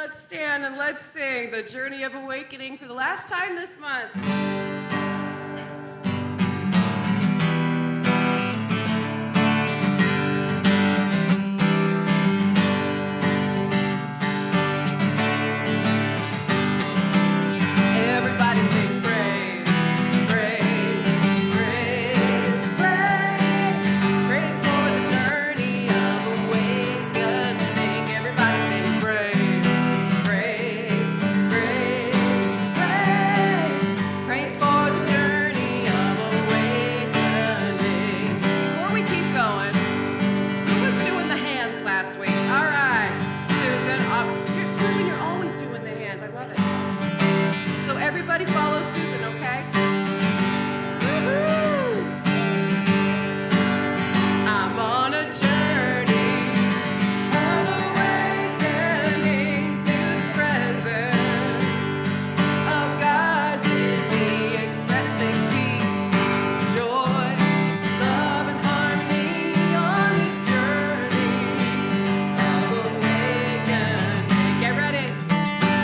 let's stand and let's sing the Journey of Awakening for the last time this month. Everybody sing praise, praise, praise, praise. Praise for the journey of awakening. Everybody sing praise, praise, praise, praise. Praise for the journey of awakening. Before we keep going, who was doing the hands last week? All right, Susan. Susan, you're always doing the hands. I love it. So everybody follow Susan, okay? Woo-hoo! I'm on a journey of awakening to the presence of God with me, expressing peace, joy, love, and harmony on this journey of awakening. Get ready.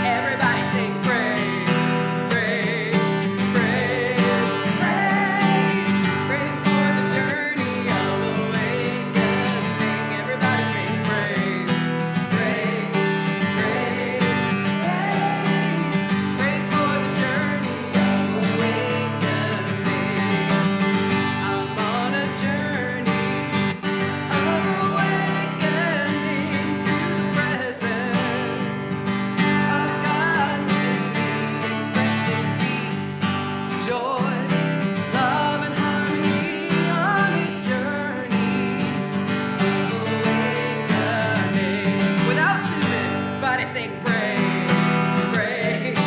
Everybody sing praise. Praise, praise, praise. Praise for the journey of awakening. Everybody sing praise, praise, praise, praise. Praise for the journey of awakening. I'm on a journey of awakening to the presence of God with me, expressing peace, joy, love, and harmony on this journey of awakening. Without Susan, everybody sing praise, praise,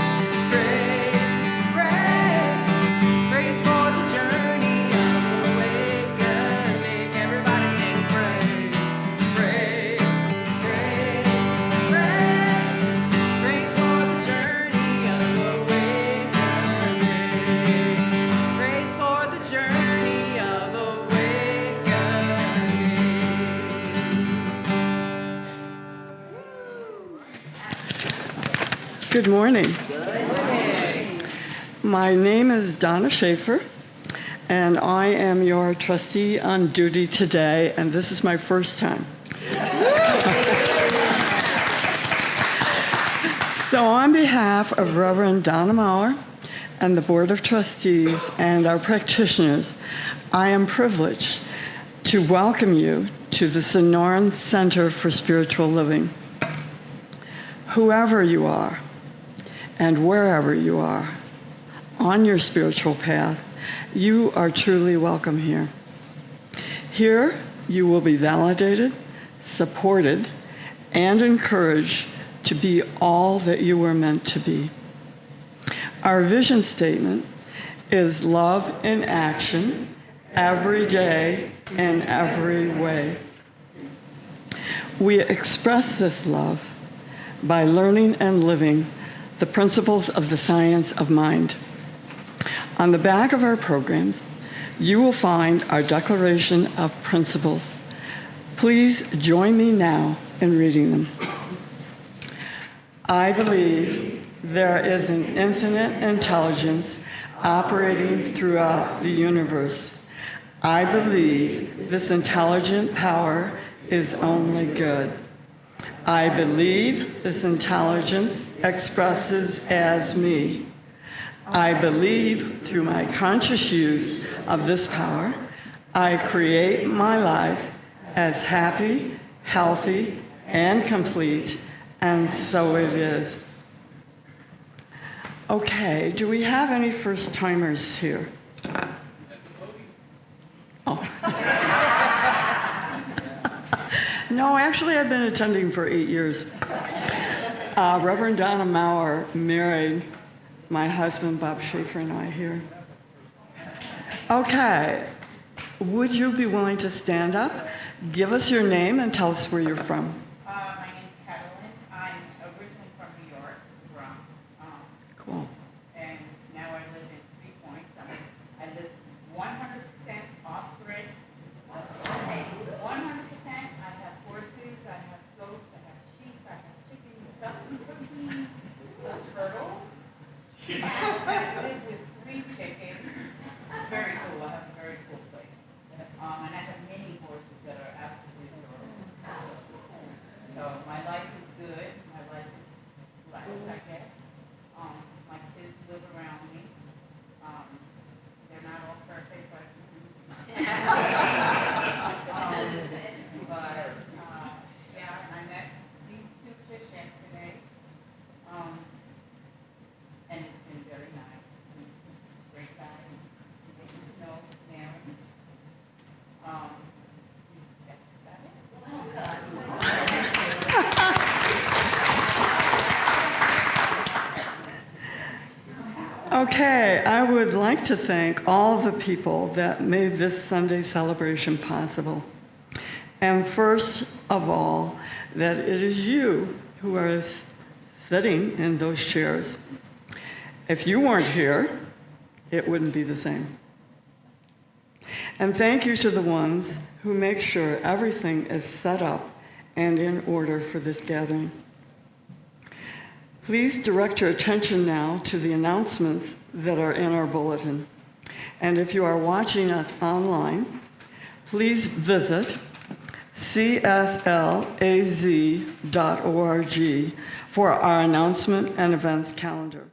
praise, praise. Praise for the journey of awakening. Everybody sing praise, praise, praise, praise. Praise for the journey of awakening. Praise for the journey of awakening. Good morning. My name is Donna Schaefer, and I am your trustee on duty today, and this is my first time. So on behalf of Reverend Donna Maurer and the Board of Trustees and our practitioners, I am privileged to welcome you to the Sonoran Center for Spiritual Living. Whoever you are and wherever you are on your spiritual path, you are truly welcome here. Here, you will be validated, supported, and encouraged to be all that you were meant to be. Our vision statement is love in action, every day, in every way. We express this love by learning and living the principles of the science of mind. On the back of our programs, you will find our Declaration of Principles. Please join me now in reading them. I believe there is an infinite intelligence operating throughout the universe. I believe this intelligent power is only good. I believe this intelligence expresses as me. I believe through my conscious use of this power, I create my life as happy, healthy, and complete, and so it is. Okay, do we have any first-timers here? Oh. No, actually, I've been attending for 8 years. Reverend Donna Maurer married my husband, Bob Schaefer, and I here. Okay, would you be willing to stand up? Give us your name and tell us where you're from. My name's Carolyn. I'm originally from New York, Cool. and now I live in 3 Points. I live 100% off-grid. 100%. I have horses, I have goats, I have sheep, I have chickens, ducks. Okay, I would like to thank all the people that made this Sunday celebration possible. And first of all, that it is you who are sitting in those chairs. If you weren't here, it wouldn't be the same. And thank you to the ones who make sure everything is set up and in order for this gathering. Please direct your attention now to the announcements that are in our bulletin. And if you are watching us online, please visit cslaz.org for our announcement and events calendar.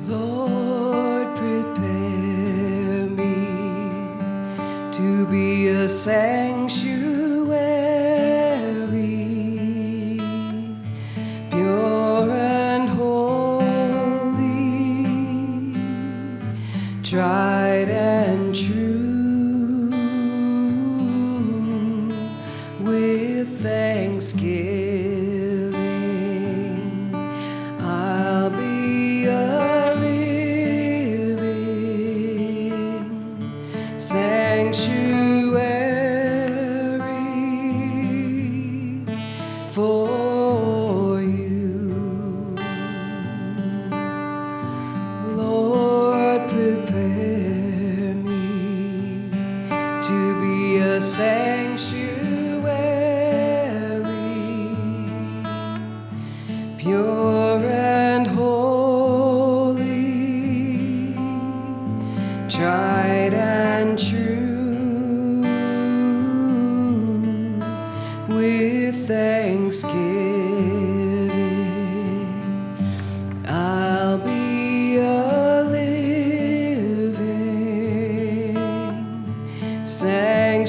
Lord, prepare me to be a sanctuary, pure and holy, tried and true, with thanksgiving. I'll be a living sanctuary for you. Lord, prepare me to be a sanctuary, pure and holy, tried and true, with thanksgiving. I'll be a living sanctuary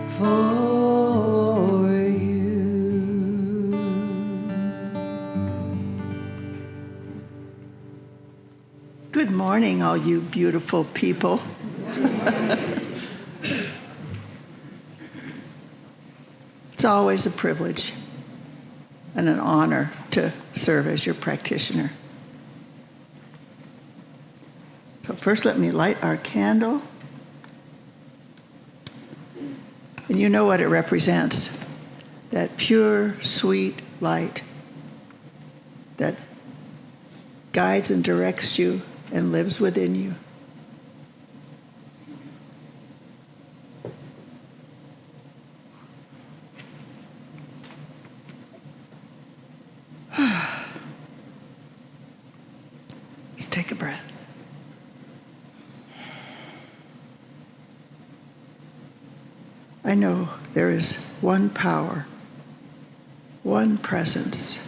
for you. Good morning, all you beautiful people. It's always a privilege and an honor to serve as your practitioner. So first let me light our candle. And you know what it represents, that pure, sweet light that guides and directs you and lives within you. Let's take a breath. I know there is one power, one presence,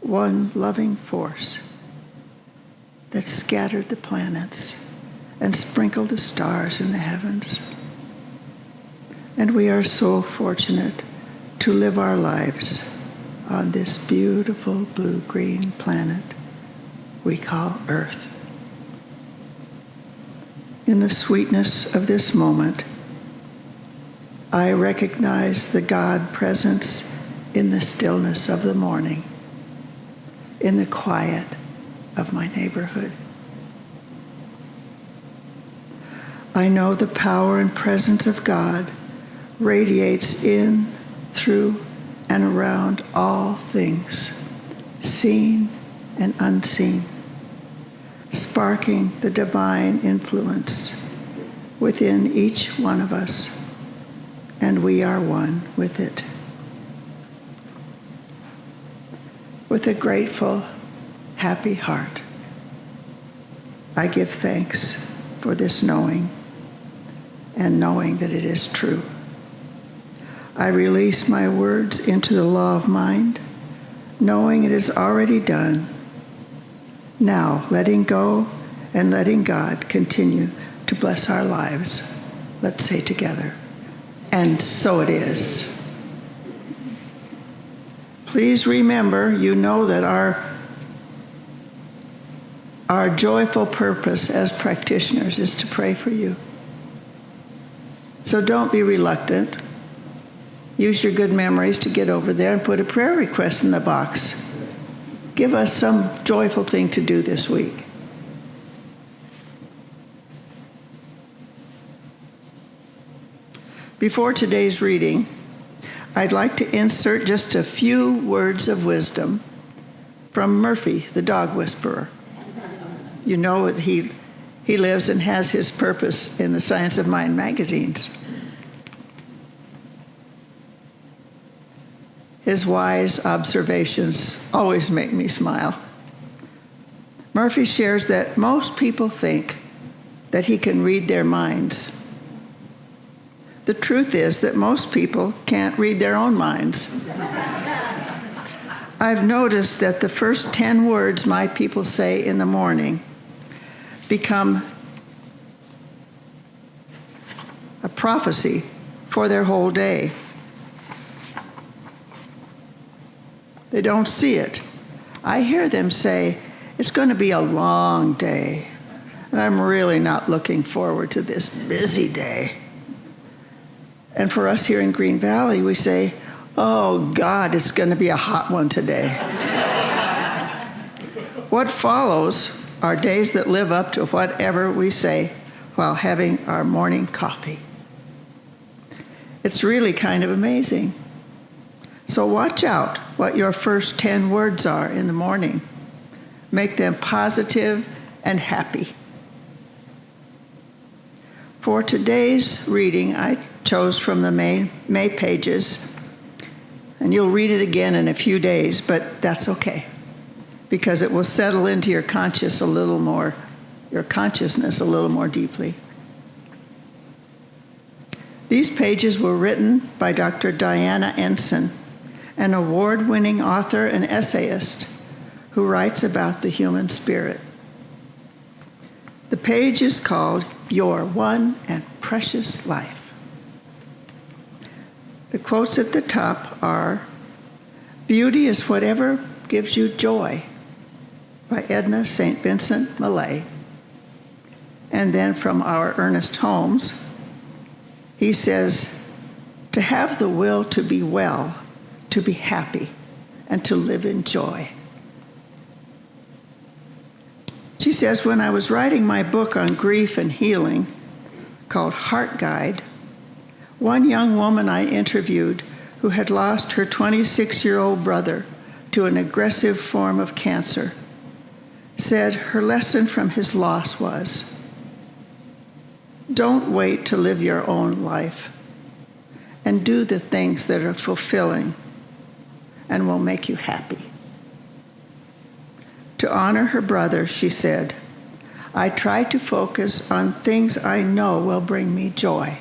one loving force that scattered the planets and sprinkled the stars in the heavens. And we are so fortunate to live our lives on this beautiful blue-green planet we call Earth. In the sweetness of this moment, I recognize the God presence in the stillness of the morning, in the quiet of my neighborhood. I know the power and presence of God radiates in, through, and around all things, seen and unseen. sparking the divine influence within each one of us, and we are one with it. With a grateful, happy heart, I give thanks for this knowing and knowing that it is true. I release my words into the law of mind, knowing it is already done. Now, letting go and letting God continue to bless our lives. Let's say together, and so it is. Please remember, you know that our joyful purpose as practitioners is to pray for you. So don't be reluctant. Use your good memories to get over there and put a prayer request in the box. Give us some joyful thing to do this week. Before today's reading, I'd like to insert just a few words of wisdom from Murphy, the dog whisperer. You know that he lives and has his purpose in the Science of Mind magazines. His wise observations always make me smile. Murphy shares that most people think that he can read their minds. The truth is that most people can't read their own minds. I've noticed that the first 10 words my people say in the morning become a prophecy for their whole day. They don't see it. I hear them say, it's going to be a long day, and I'm really not looking forward to this busy day. And for us here in Green Valley, we say, oh God, it's going to be a hot one today. What follows are days that live up to whatever we say while having our morning coffee. It's really kind of amazing. So watch out what your first 10 words are in the morning. Make them positive and happy. For today's reading, I chose from the May pages, and you'll read it again in a few days, but that's okay, because it will settle into your consciousness a little more deeply. These pages were written by Dr. Diana Ensign, an award-winning author and essayist who writes about the human spirit. The page is called Your One and Precious Life. The quotes at the top are, "Beauty is whatever gives you joy," by Edna St. Vincent Millay. And then from our Ernest Holmes, he says, "To have the will to be well, to be happy, and to live in joy." She says, when I was writing my book on grief and healing, called Heart Guide, one young woman I interviewed who had lost her 26-year-old brother to an aggressive form of cancer said her lesson from his loss was, don't wait to live your own life, and do the things that are fulfilling and will make you happy. To honor her brother, she said, I try to focus on things I know will bring me joy.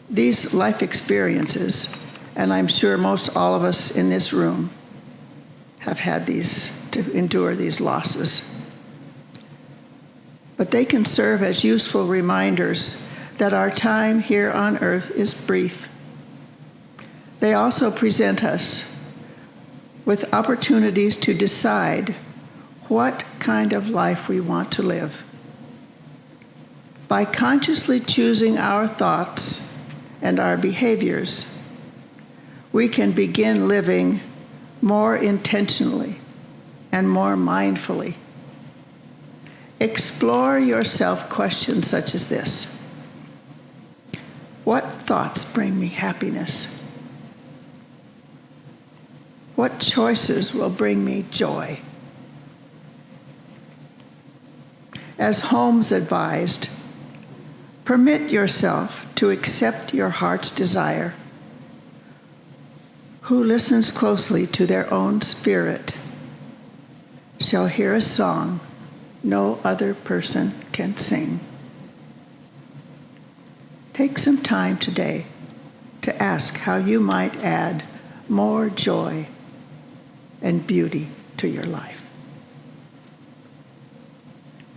These life experiences, and I'm sure most all of us in this room have had to endure these losses. But they can serve as useful reminders that our time here on earth is brief. They also present us with opportunities to decide what kind of life we want to live. By consciously choosing our thoughts and our behaviors, we can begin living more intentionally and more mindfully. Explore your self-questions such as this. What thoughts bring me happiness? What choices will bring me joy? As Holmes advised, permit yourself to accept your heart's desire. Who listens closely to their own spirit shall hear a song no other person can sing. Take some time today to ask how you might add more joy and beauty to your life.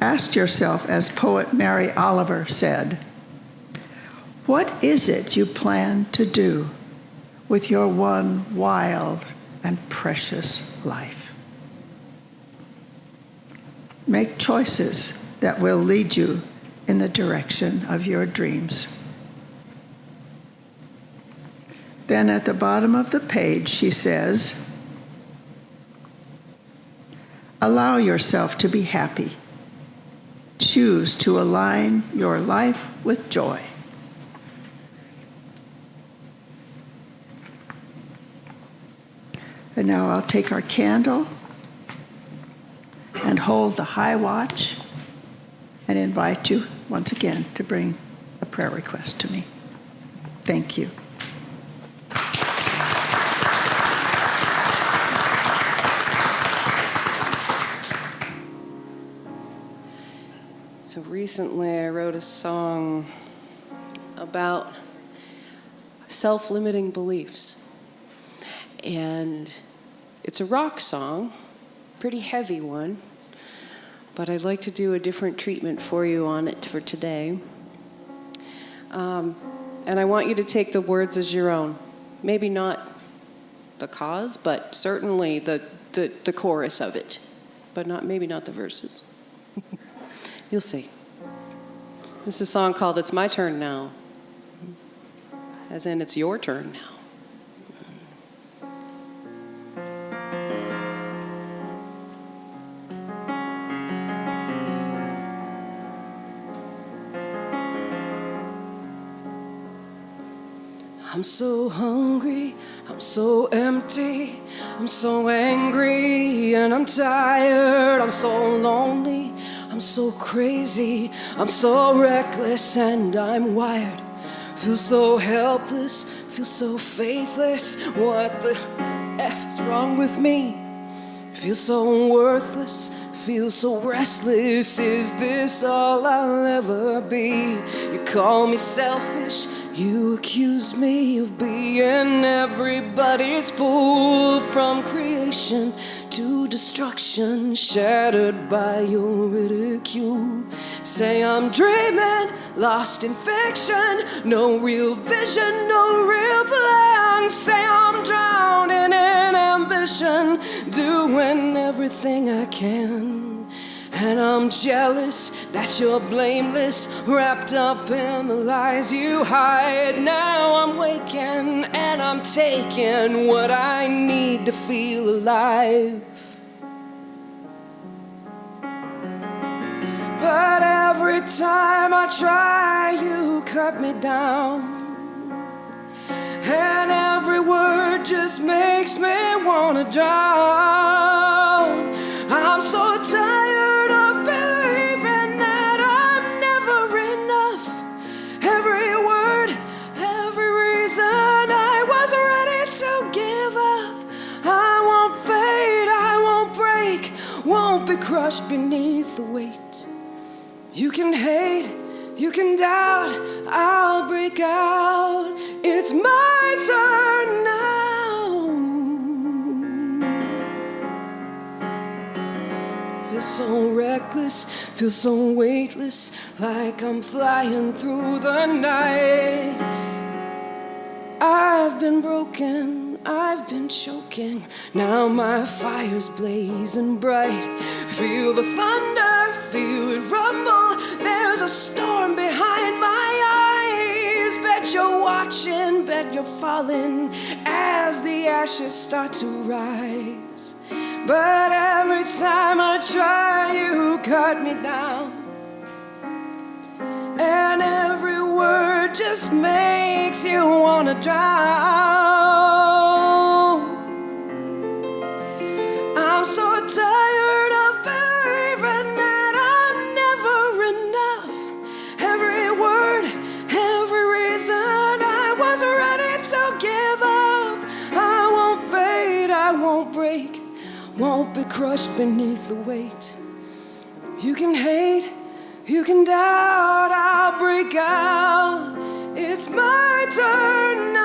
Ask yourself, as poet Mary Oliver said, what is it you plan to do with your one wild and precious life? Make choices that will lead you in the direction of your dreams. Then at the bottom of the page, she says, allow yourself to be happy. Choose to align your life with joy. And now I'll take our candle and hold the high watch and invite you once again to bring a prayer request to me. Thank you. So recently I wrote a song about self-limiting beliefs. And it's a rock song, pretty heavy one, but I'd like to do a different treatment for you on it for today. And I want you to take the words as your own. Maybe not the cause, but certainly the chorus of it, but maybe not the verses. You'll see. This is a song called It's My Turn Now, as in it's your turn now. I'm so hungry, I'm so empty, I'm so angry, and I'm tired, I'm so lonely, I'm so crazy, I'm so reckless, and I'm wired. Feel so helpless, feel so faithless, what the F is wrong with me? Feel so worthless, feel so restless, is this all I'll ever be? You call me selfish, you accuse me of being everybody's fool, from creation to destruction, shattered by your ridicule. Say I'm dreaming, lost in fiction, no real vision, no real plan. Say I'm drowning in ambition, doing everything I can. And I'm jealous that you're blameless, wrapped up in the lies you hide. Now I'm waking and I'm taking what I need to feel alive. But every time I try, you cut me down. And every word just makes me wanna drown. I'm so tired of believing that I'm never enough. Every word, every reason, I was ready to give up. I won't fade, I won't break, won't be crushed beneath the weight. You can hate, you can doubt, I'll break out. It's my turn now. Feel so reckless, feel so weightless, like I'm flying through the night. I've been broken, I've been choking, now my fire's blazing bright. Feel the thunder, feel it rumble, there's a storm behind my eyes. Bet you're watching, bet you're falling, as the ashes start to rise. But every time I try, you cut me down. And every word just makes you wanna drown. won't break, won't be crushed beneath the weight. You can hate, you can doubt, I'll break out. It's my turn now.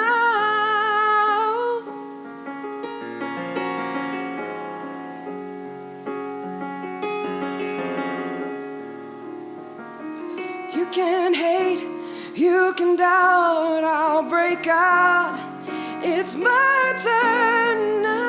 You can hate, you can doubt, I'll break out. It's my turn now.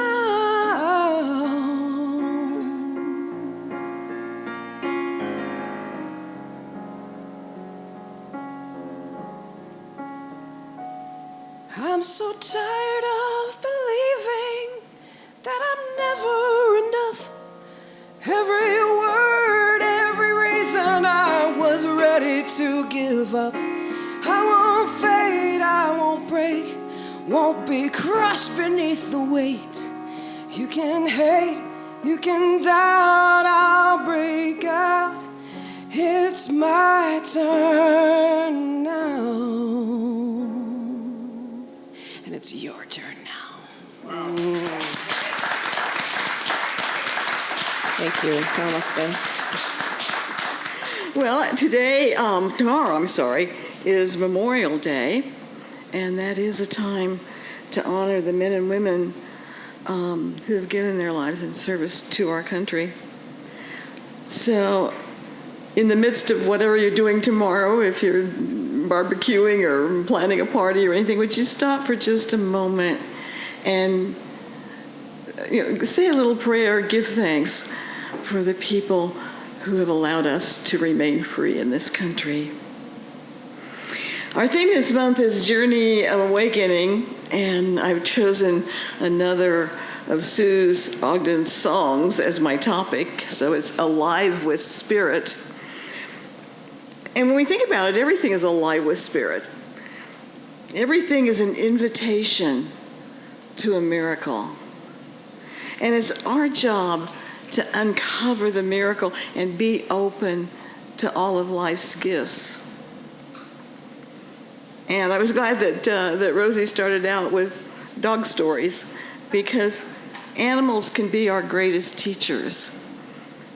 I'm so tired of believing that I'm never enough. Every word, every reason I was ready to give up. I won't fade, I won't break, won't be crushed beneath the weight. You can hate, you can doubt, I'll break out. It's my turn now. And it's your turn now. Wow. Thank you. Namaste. Well, tomorrow, is Memorial Day, and that is a time to honor the men and women who have given their lives in service to our country. So, in the midst of whatever you're doing tomorrow, if you're barbecuing or planning a party or anything, would you stop for just a moment and say a little prayer, give thanks for the people who have allowed us to remain free in this country. Our theme this month is Journey of Awakening, and I've chosen another of Suze Ogden's songs as my topic, so it's Alive with Spirit. And when we think about it, everything is alive with spirit. Everything is an invitation to a miracle. And it's our job to uncover the miracle and be open to all of life's gifts. And I was glad that Rosie started out with dog stories, because animals can be our greatest teachers.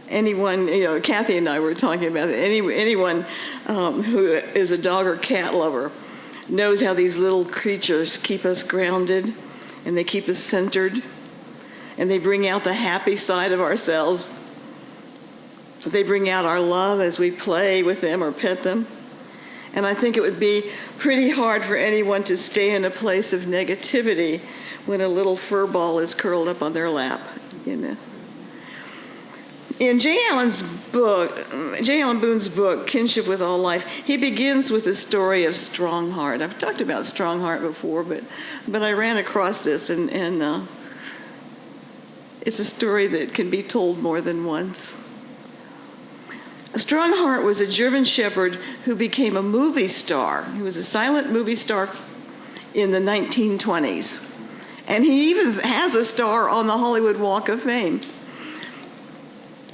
Anyone, Kathy and I were talking about it. Anyone who is a dog or cat lover knows how these little creatures keep us grounded, and they keep us centered, and they bring out the happy side of ourselves. They bring out our love as we play with them or pet them. And I think it would be pretty hard for anyone to stay in a place of negativity when a little fur ball is curled up on their lap, In J. Allen Boone's book, Kinship with All Life, he begins with the story of Strongheart. I've talked about Strongheart before, but I ran across this, and it's a story that can be told more than once. Strongheart was a German shepherd who became a movie star. He was a silent movie star in the 1920s. And he even has a star on the Hollywood Walk of Fame.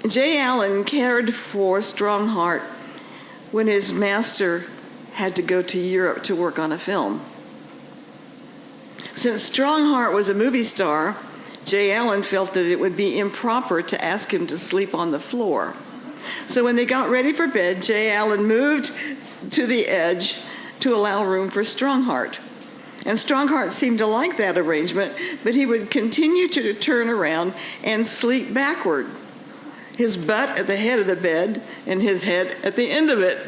J. Allen cared for Strongheart when his master had to go to Europe to work on a film. Since Strongheart was a movie star, J. Allen felt that it would be improper to ask him to sleep on the floor. So when they got ready for bed, J. Allen moved to the edge to allow room for Strongheart. And Strongheart seemed to like that arrangement, but he would continue to turn around and sleep backward, his butt at the head of the bed and his head at the end of it.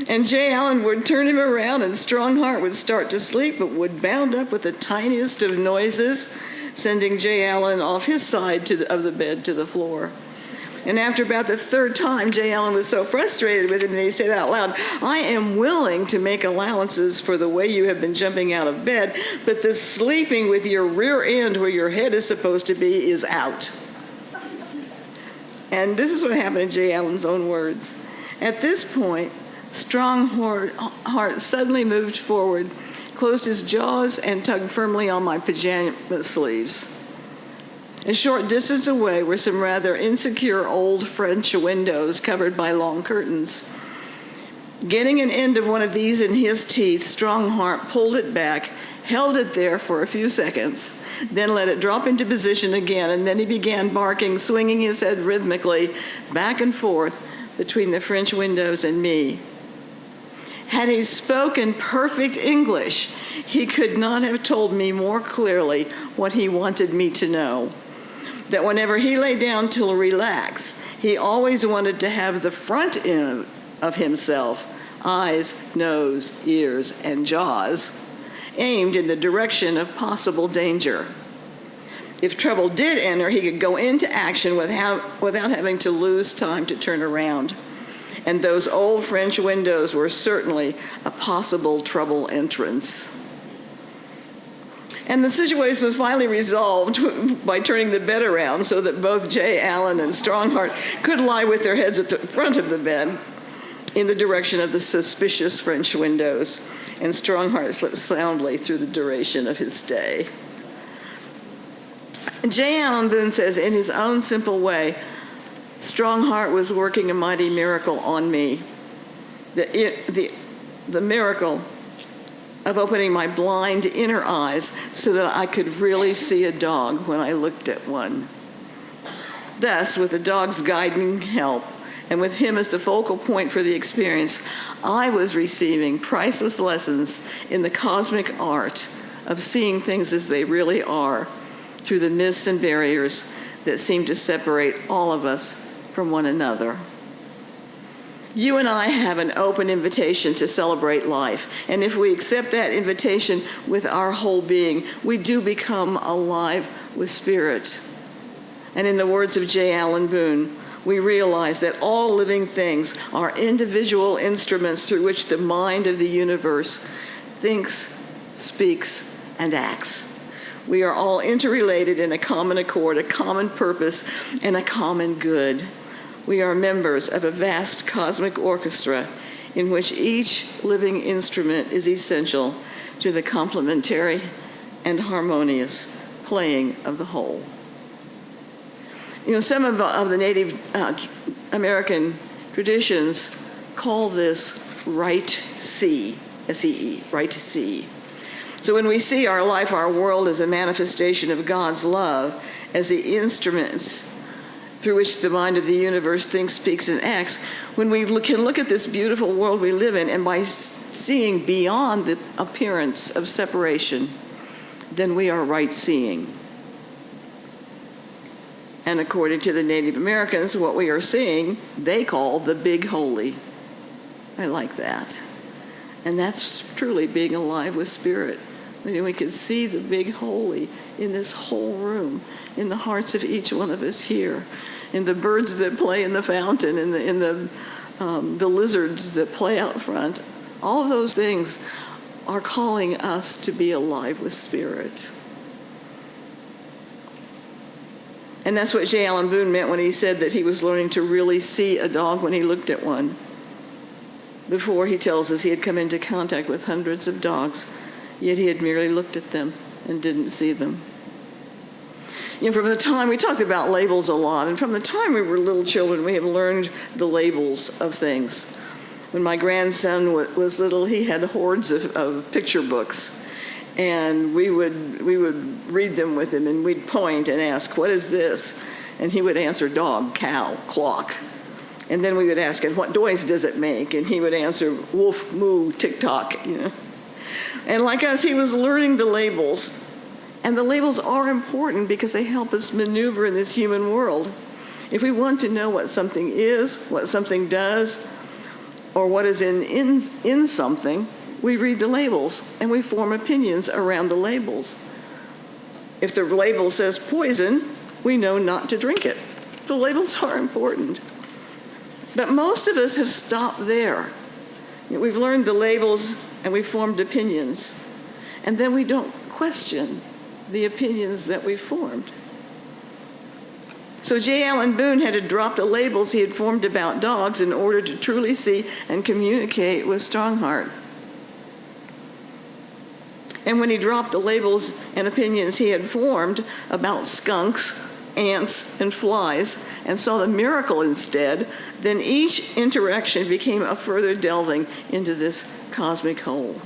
And J. Allen would turn him around, and Strongheart would start to sleep, but would bound up with the tiniest of noises, sending J. Allen off his side of the bed to the floor. And after about the third time, J. Allen was so frustrated with him that he said out loud, "I am willing to make allowances for the way you have been jumping out of bed, but the sleeping with your rear end where your head is supposed to be is out." And this is what happened in J. Allen's own words. At this point, Strongheart suddenly moved forward, closed his jaws, and tugged firmly on my pajama sleeves. A short distance away were some rather insecure old French windows covered by long curtains. Getting an end of one of these in his teeth, Strongheart pulled it back, held it there for a few seconds, then let it drop into position again, and then he began barking, swinging his head rhythmically back and forth between the French windows and me. Had he spoken perfect English, he could not have told me more clearly what he wanted me to know. That whenever he lay down to relax, he always wanted to have the front end of himself, eyes, nose, ears, and jaws, aimed in the direction of possible danger. If trouble did enter, he could go into action without having to lose time to turn around. And those old French windows were certainly a possible trouble entrance. And the situation was finally resolved by turning the bed around so that both J. Allen and Strongheart could lie with their heads at the front of the bed in the direction of the suspicious French windows, and Strongheart slept soundly through the duration of his stay. J. Allen Boone says, in his own simple way, Strongheart was working a mighty miracle on me. The miracle of opening my blind inner eyes so that I could really see a dog when I looked at one. Thus, with the dog's guiding help, and with him as the focal point for the experience, I was receiving priceless lessons in the cosmic art of seeing things as they really are through the mists and barriers that seem to separate all of us from one another. You and I have an open invitation to celebrate life, and if we accept that invitation with our whole being, we do become alive with spirit. And in the words of J. Allen Boone, we realize that all living things are individual instruments through which the mind of the universe thinks, speaks, and acts. We are all interrelated in a common accord, a common purpose, and a common good. We are members of a vast cosmic orchestra in which each living instrument is essential to the complementary and harmonious playing of the whole. You know, some of the Native American traditions call this right see, S-E-E, right see. So when we see our life, our world as a manifestation of God's love, as the instruments through which the mind of the universe thinks, speaks, and acts, when we can look at this beautiful world we live in, and by seeing beyond the appearance of separation, then we are right seeing. And according to the Native Americans, what we are seeing, they call the big holy. I like that. And that's truly being alive with spirit. When we can see the big holy in this whole room, in the hearts of each one of us here, in the birds that play in the fountain, in the lizards that play out front. All of those things are calling us to be alive with spirit. And that's what J. Allen Boone meant when he said that he was learning to really see a dog when he looked at one. Before, he tells us, he had come into contact with hundreds of dogs, yet he had merely looked at them and didn't see them. You know, from the time, we talked about labels a lot, and from the time we were little children, we have learned the labels of things. When my grandson was little, he had hordes of picture books, and we would read them with him, and we'd point and ask, "What is this?" And he would answer, "Dog, cow, clock." And then we would ask him, "What noise does it make?" And he would answer, "Wolf, moo, tick-tock," you know. And like us, he was learning the labels. And the labels are important because they help us maneuver in this human world. If we want to know what something is, what something does, or what is in something, we read the labels and we form opinions around the labels. If the label says poison, we know not to drink it. The labels are important. But most of us have stopped there. We've learned the labels and we've formed opinions. And then we don't question the opinions that we formed. So J. Allen Boone had to drop the labels he had formed about dogs in order to truly see and communicate with Strongheart. And when he dropped the labels and opinions he had formed about skunks, ants, and flies, and saw the miracle instead, then each interaction became a further delving into this cosmic whole.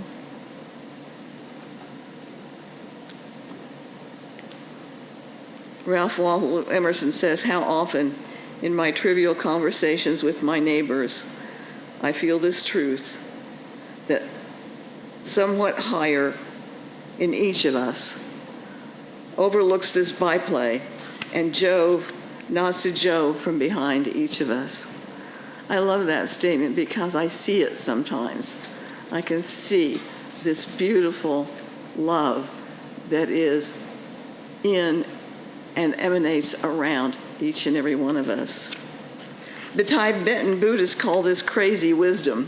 Ralph Waldo Emerson says, "How often in my trivial conversations with my neighbors, I feel this truth, that somewhat higher in each of us overlooks this byplay, and Jove nods to Jove from behind each of us." I love that statement because I see it sometimes. I can see this beautiful love that is in and emanates around each and every one of us. The Tibetan Buddhists call this crazy wisdom.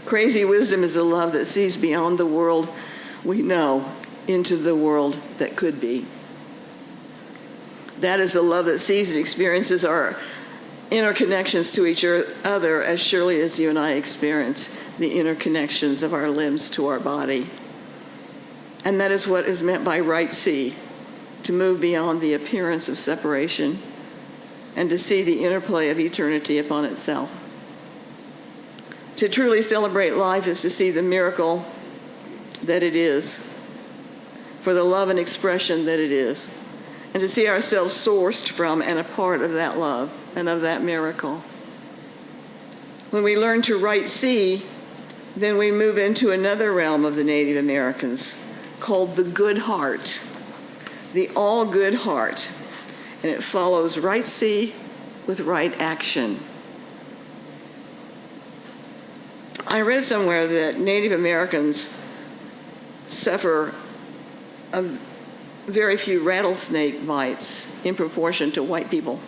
Crazy wisdom is the love that sees beyond the world we know into the world that could be. That is the love that sees and experiences our interconnections to each other as surely as you and I experience the interconnections of our limbs to our body. And that is what is meant by right see, to move beyond the appearance of separation and to see the interplay of eternity upon itself. To truly celebrate life is to see the miracle that it is, for the love and expression that it is, and to see ourselves sourced from and a part of that love and of that miracle. When we learn to right see, then we move into another realm of the Native Americans called the good heart, the all good heart, and it follows right see with right action. I read somewhere that Native Americans suffer very few rattlesnake bites in proportion to white people.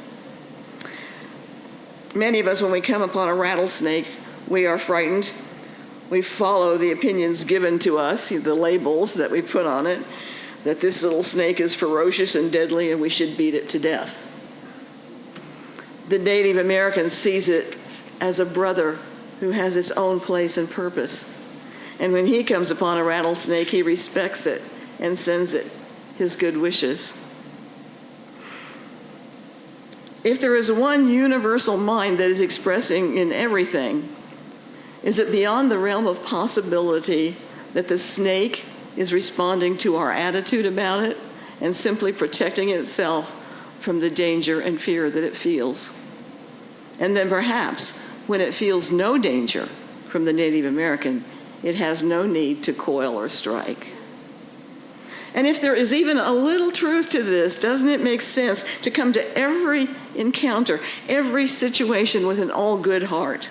Many of us, when we come upon a rattlesnake, we are frightened. We follow the opinions given to us, the labels that we put on it, that this little snake is ferocious and deadly and we should beat it to death. The Native American sees it as a brother who has its own place and purpose. And when he comes upon a rattlesnake, he respects it and sends it his good wishes. If there is one universal mind that is expressing in everything, is it beyond the realm of possibility that the snake is responding to our attitude about it and simply protecting itself from the danger and fear that it feels? And then perhaps when it feels no danger from the Native American, it has no need to coil or strike. And if there is even a little truth to this, doesn't it make sense to come to every encounter, every situation with an all-good heart,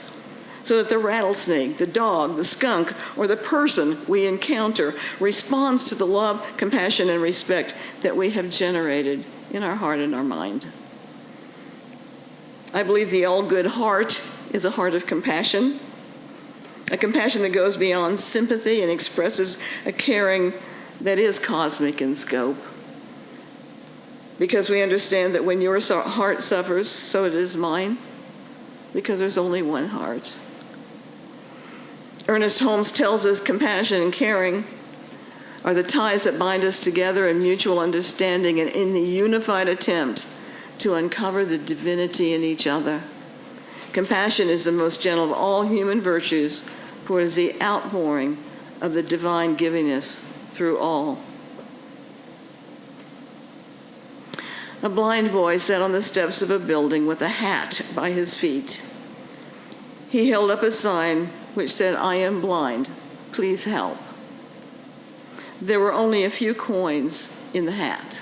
so that the rattlesnake, the dog, the skunk, or the person we encounter responds to the love, compassion, and respect that we have generated in our heart and our mind? I believe the all-good heart is a heart of compassion, a compassion that goes beyond sympathy and expresses a caring that is cosmic in scope. Because we understand that when your heart suffers, so it is mine, because there's only one heart. Ernest Holmes tells us compassion and caring are the ties that bind us together in mutual understanding and in the unified attempt to uncover the divinity in each other. Compassion is the most gentle of all human virtues, for it is the outpouring of the divine givingness through all. A blind boy sat on the steps of a building with a hat by his feet. He held up a sign which said, "I am blind, please help." There were only a few coins in the hat.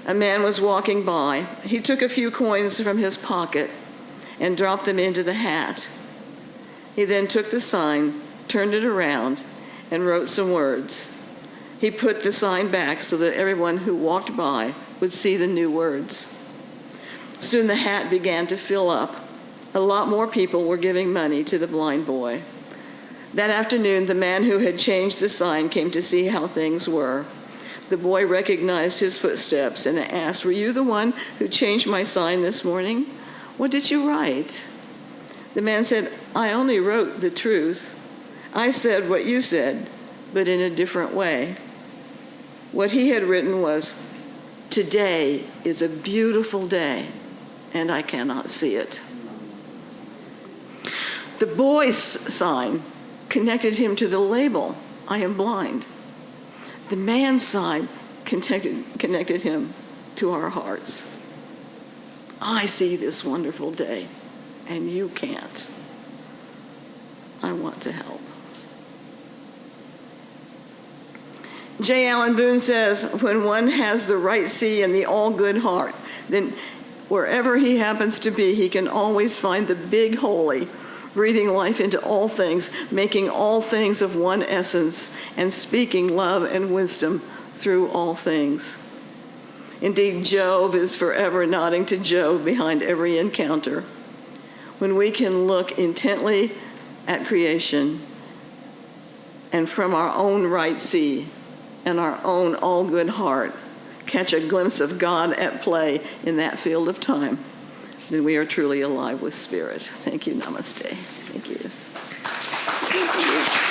A man was walking by. He took a few coins from his pocket and dropped them into the hat. He then took the sign, turned it around, and wrote some words. He put the sign back so that everyone who walked by would see the new words. Soon the hat began to fill up. A lot more people were giving money to the blind boy. That afternoon, the man who had changed the sign came to see how things were. The boy recognized his footsteps and asked, "Were you the one who changed my sign this morning? What did you write?" The man said, "I only wrote the truth. I said what you said, but in a different way." What he had written was, "Today is a beautiful day, and I cannot see it." The boy's sign connected him to the label, "I am blind." The man's sign connected him to our hearts. I see this wonderful day, and you can't. I want to help. J. Allen Boone says, when one has the right sea and the all-good heart, then wherever he happens to be, he can always find the big holy, breathing life into all things, making all things of one essence, and speaking love and wisdom through all things. Indeed, Job is forever nodding to Job behind every encounter. When we can look intently at creation and from our own right sea and our own all-good heart catch a glimpse of God at play in that field of time, then we are truly alive with spirit. Thank you. Namaste. Thank you. Thank you.